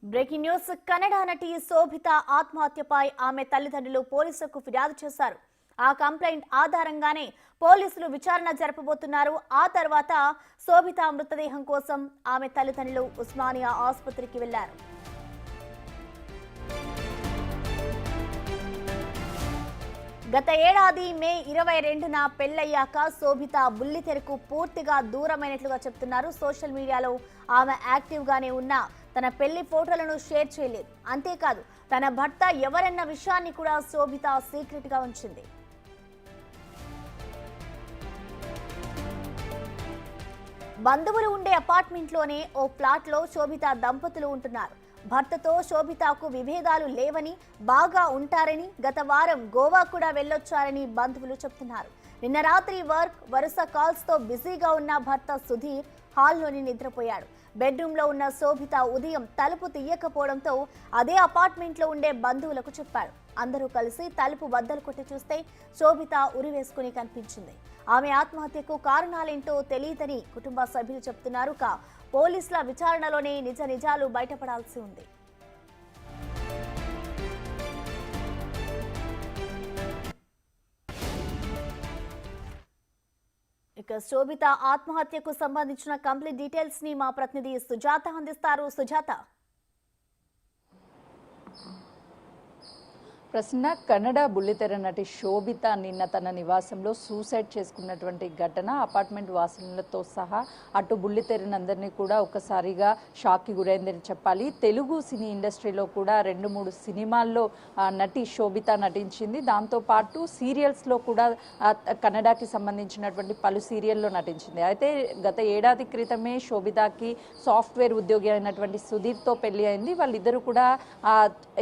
Breaking news Kannada నటి శోభిత ఆత్మహత్యపై ఆమె తల్లిదండ్రులు పోలీసులకు ఫిర్యాదు చేశారు. ఆ కంప్లైంట్ ఆధారంగానే పోలీసులు విచారణ జరపబోతున్నారు. ఆ తర్వాత శోభిత మృతదేహం కోసం ఆమె తల్లిదండ్రులు ఉస్మానియా ఆసుపత్రికి వెళ్లారు. గత ఏడాది మే 22న పెళ్లయ్యాక శోభిత బుల్లితెరకు పూర్తిగా దూరమైనట్లుగా చెప్తున్నారు. సోషల్ మీడియాలో ఆమె యాక్టివ్ గానే ఉన్నా తన పెళ్లి ఫోటోలను షేర్ చేయలేదు. అంతేకాదు తన భర్త ఎవరన్న విషయాన్ని కూడా శోభిత సీక్రెట్ గా ఉంచింది. బంధువులు ఉండే అపార్ట్మెంట్ లోనే ఓ ఫ్లాట్ లో శోభిత దంపతులు ఉంటున్నారు. భర్తతో శోభితకు విభేదాలు లేవని, బాగా ఉంటారని, గత వారం గోవా కూడా వెళ్ళొచ్చారని బంధువులు చెప్తున్నారు. నిన్న రాత్రి వరుస కాల్స్ తో బిజీగా ఉన్న భర్త సుధీర్ హాల్లోని నిద్రపోయాడు. బెడ్రూమ్ లో ఉన్న శోభిత ఉదయం తలుపు తీయకపోవడంతో అదే అపార్ట్మెంట్ లో ఉండే బంధువులకు చెప్పాడు. అందరూ కలిసి తలుపు బద్దలు కొట్టి చూస్తే శోభిత ఉరివేసుకుని కనిపించింది. ఆమె ఆత్మహత్యకు కారణాలేంటో తెలియదని కుటుంబ సభ్యులు చెప్తున్నారు. పోలీసుల విచారణలోనే నిజాలు బయటపడాల్సి ఉంది. ఇక శోభిత ఆత్మహత్యకు సంబంధించిన కంప్లీట్ డీటెయిల్స్ ని మా ప్రతినిధి సుజాత అందిస్తారు. సుజాత, ప్రసన్న, కన్నడ బుల్లితెర నటి శోభిత నిన్న తన నివాసంలో సూసైడ్ చేసుకున్నటువంటి ఘటన అపార్ట్మెంట్ వాసులతో సహా అటు బుల్లితెరనందరినీ కూడా ఒకసారిగా షాక్కి గురైందని చెప్పాలి. తెలుగు సినీ ఇండస్ట్రీలో కూడా 2-3 సినిమాల్లో నటి శోభిత నటించింది. దాంతోపాటు సీరియల్స్లో కూడా కన్నడకి సంబంధించినటువంటి పలు సీరియల్లో నటించింది. అయితే గత ఏడాది క్రితమే శోభితకి సాఫ్ట్వేర్ ఉద్యోగి అయినటువంటి సుధీర్తో పెళ్లి అయింది. వాళ్ళిద్దరూ కూడా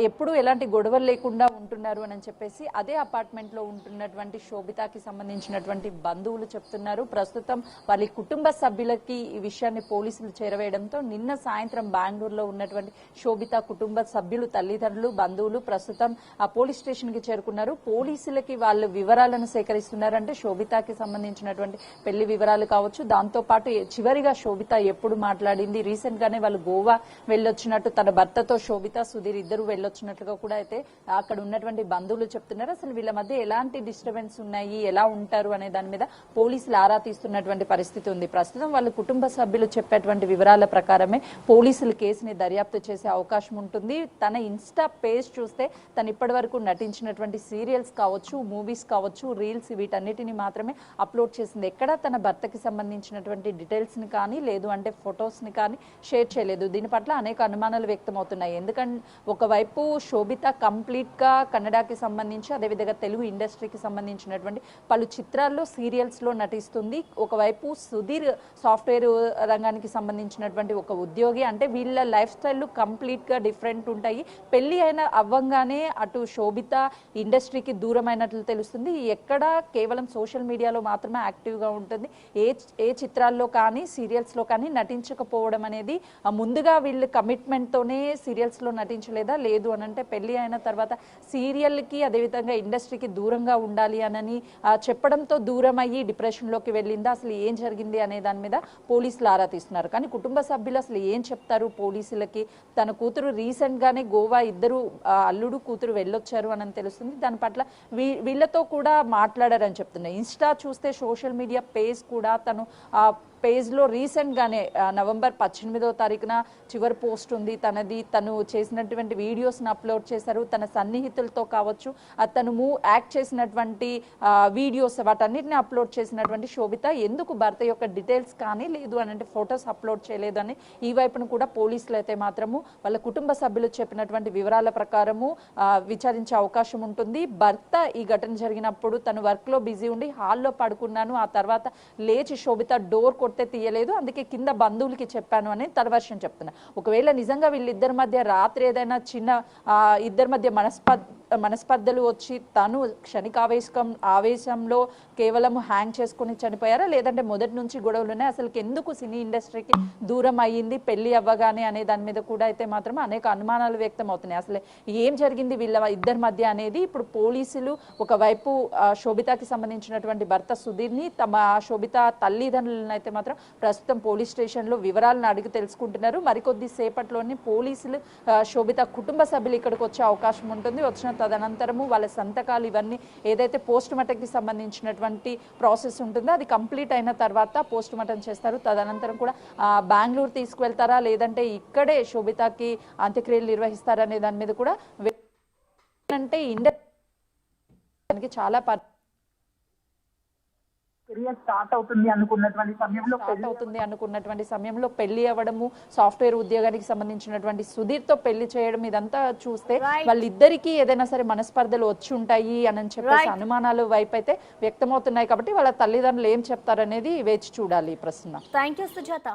ఎప్పుడూ ఎలాంటి గొడవలు లేకుండా ఉంటున్నారు అని చెప్పేసి అదే అపార్ట్మెంట్ లో ఉంటున్నటువంటి శోభితకి సంబంధించినటువంటి బంధువులు చెప్తున్నారు. ప్రస్తుతం వాళ్ళ కుటుంబ సభ్యులకి ఈ విషయాన్ని పోలీసులు చేరవేయడంతో నిన్న సాయంత్రం బెంగళూరులో ఉన్నటువంటి శోభిత కుటుంబ సభ్యులు, తల్లిదండ్రులు, బంధువులు ప్రస్తుతం ఆ పోలీస్ స్టేషన్ కి చేరుకున్నారు. పోలీసులకి వాళ్ళు వివరాలను సేకరిస్తున్నారు. అంటే శోభితకి సంబంధించినటువంటి పెళ్లి వివరాలు కావచ్చు, దాంతో పాటు చివరిగా శోభిత ఎప్పుడు మాట్లాడింది, రీసెంట్ గానే వాళ్ళు గోవా వెళ్ళొచ్చినట్టు, తన భర్తతో శోభిత, సుధీర్ ఇద్దరు వెళ్ళొచ్చినట్లుగా కూడా అయితే అక్కడ ఉన్నటువంటి బంధువులు చెప్తున్నారు. అసలు వీళ్ళ మధ్య ఎలాంటి డిస్టర్బెన్స్ ఉన్నాయి, ఎలా ఉంటారు అనే దాని మీద పోలీసులు ఆరా తీస్తున్నటువంటి పరిస్థితి ఉంది. ప్రస్తుతం వాళ్ళ కుటుంబ సభ్యులు చెప్పేటువంటి వివరాల ప్రకారమే పోలీసులు కేసుని దర్యాప్తు చేసే అవకాశం ఉంటుంది. తన ఇన్స్టా పేజ్ చూస్తే తను ఇప్పటి వరకు నటించినటువంటి సీరియల్స్ కావచ్చు, మూవీస్ కావచ్చు, రీల్స్ వీటన్నిటిని మాత్రమే అప్లోడ్ చేసింది. ఎక్కడ తన భర్తకి సంబంధించినటువంటి డీటెయిల్స్ ని కానీ లేదు అంటే ఫొటోస్ ని కానీ షేర్ చేయలేదు. దీని పట్ల అనేక అనుమానాలు వ్యక్తమవుతున్నాయి. ఎందుకంటే ఒకవైపు శోభిత కంప్లీట్ గా కన్నడకి సంబంధించి అదేవిధంగా తెలుగు ఇండస్ట్రీకి సంబంధించినటువంటి పలు చిత్రాల్లో, సీరియల్స్ లో నటిస్తుంది. ఒకవైపు సుధీర్ సాఫ్ట్వేర్ రంగానికి సంబంధించినటువంటి ఒక ఉద్యోగి. అంటే వీళ్ళ లైఫ్ స్టైల్ కంప్లీట్ గా డిఫరెంట్ ఉంటాయి. పెళ్లి అయిన అవ్వంగానే అటు శోభిత ఇండస్ట్రీకి దూరమైనట్లు తెలుస్తుంది. ఎక్కడ కేవలం సోషల్ మీడియాలో మాత్రమే యాక్టివ్ గా ఉంటుంది. ఏ చిత్రాల్లో కానీ సీరియల్స్ లో కానీ నటించకపోవడం అనేది ముందుగా వీళ్ళు కమిట్మెంట్ తోనే సీరియల్స్ లో నటించలేదా, లేదు అనంటే పెళ్లి అయిన తర్వాత సీరియల్కి అదేవిధంగా ఇండస్ట్రీకి దూరంగా ఉండాలి అని చెప్పడంతో దూరం అయ్యి డిప్రెషన్లోకి వెళ్ళిందా, అసలు ఏం జరిగింది అనే దాని మీద పోలీసులు ఆరా తీస్తున్నారు. కానీ కుటుంబ సభ్యులు అసలు ఏం చెప్తారు పోలీసులకి? తన కూతురు రీసెంట్ గానే గోవా ఇద్దరు అల్లుడు కూతురు వెళ్ళొచ్చారు అని తెలుస్తుంది. దాని పట్ల వీళ్ళతో కూడా మాట్లాడారని చెప్తున్నారు. ఇన్స్టా చూస్తే సోషల్ మీడియా పేజ్ కూడా తను పేజ్లో రీసెంట్గానే నవంబర్ 18వ తారీఖున చివరి పోస్ట్ ఉంది తనది. తను చేసినటువంటి వీడియోస్ని అప్లోడ్ చేశారు. తన సన్నిహితులతో కావచ్చు, తను యాక్ట్ చేసినటువంటి వీడియోస్ వాటన్నిటిని అప్లోడ్ చేసినటువంటి శోభిత ఎందుకు భర్త యొక్క డీటెయిల్స్ కానీ లేదు అని అంటే ఫొటోస్ అప్లోడ్ చేయలేదు అని ఈ వైపును కూడా పోలీసులు అయితే మాత్రము వాళ్ళ కుటుంబ సభ్యులు చెప్పినటువంటి వివరాల ప్రకారము విచారించే అవకాశం ఉంటుంది. భర్త ఈ ఘటన జరిగినప్పుడు తను వర్క్లో బిజీ ఉండి హాల్లో పడుకున్నాను, ఆ తర్వాత లేచి శోభిత డోర్ కొడితే తీయలేదు, అందుకే కింద బంధువులకి చెప్పాను అని తన వర్షన్ చెప్తున్నా. ఒకవేళ నిజంగా వీళ్ళిద్దరి మధ్య రాత్రి ఏదైనా చిన్న ఇద్దరి మధ్య మనస్పర్ధలు వచ్చి తను ఆవేశంలో కేవలం హ్యాంగ్ చేసుకుని చనిపోయారా, లేదంటే మొదటి నుంచి గొడవలు ఉన్నాయి, అసలు ఎందుకు సినీ ఇండస్ట్రీకి దూరం అయ్యింది పెళ్లి అవ్వగానే అనే దాని మీద కూడా అయితే మాత్రం అనేక అనుమానాలు వ్యక్తం అవుతున్నాయి. అసలు ఏం జరిగింది వీళ్ళ ఇద్దరి మధ్య అనేది ఇప్పుడు పోలీసులు ఒకవైపు శోభితకి సంబంధించినటువంటి భర్త సుధీర్ని, తమ శోభిత తల్లిదండ్రులను అయితే మాత్రం ప్రస్తుతం పోలీస్ స్టేషన్లో వివరాలను అడిగి తెలుసుకుంటున్నారు. మరికొద్ది సేపట్లోనే పోలీసులు శోభిత కుటుంబ సభ్యులు ఇక్కడికి వచ్చే అవకాశం ఉంటుంది. వచ్చిన తదనంతరము వాళ్ళ సంతకాలు ఇవన్నీ ఏదైతే పోస్ట్ మార్టంకి సంబంధించినటువంటి ప్రాసెస్ ఉంటుందో అది కంప్లీట్ అయిన తర్వాత పోస్ట్ మార్టం చేస్తారు. తదనంతరం కూడా బెంగళూరు తీసుకువెళ్తారా లేదంటే ఇక్కడే శోభితకి అంత్యక్రియలు నిర్వహిస్తారా అనే దాని మీద కూడా అంటే ఇండియా చాలా కెరియర్ స్టార్ట్ అవుతుంది అనుకున్నటువంటి సమయంలో పెళ్లి అవ్వడము, సాఫ్ట్వేర్ ఉద్యోగానికి సంబంధించినటువంటి సుధీర్ తో పెళ్లి చేయడం, ఇదంతా చూస్తే వాళ్ళిద్దరికీ ఏదైనా సరే మనస్పర్ధలు వచ్చి ఉంటాయి అని చెప్పేసి అనుమానాలు వైపు అయితే వ్యక్తమవుతున్నాయి. కాబట్టి వాళ్ళ తల్లిదండ్రులు ఏం చెప్తారనేది వేచి చూడాలి. ప్రశ్న. Thank you Sujatha.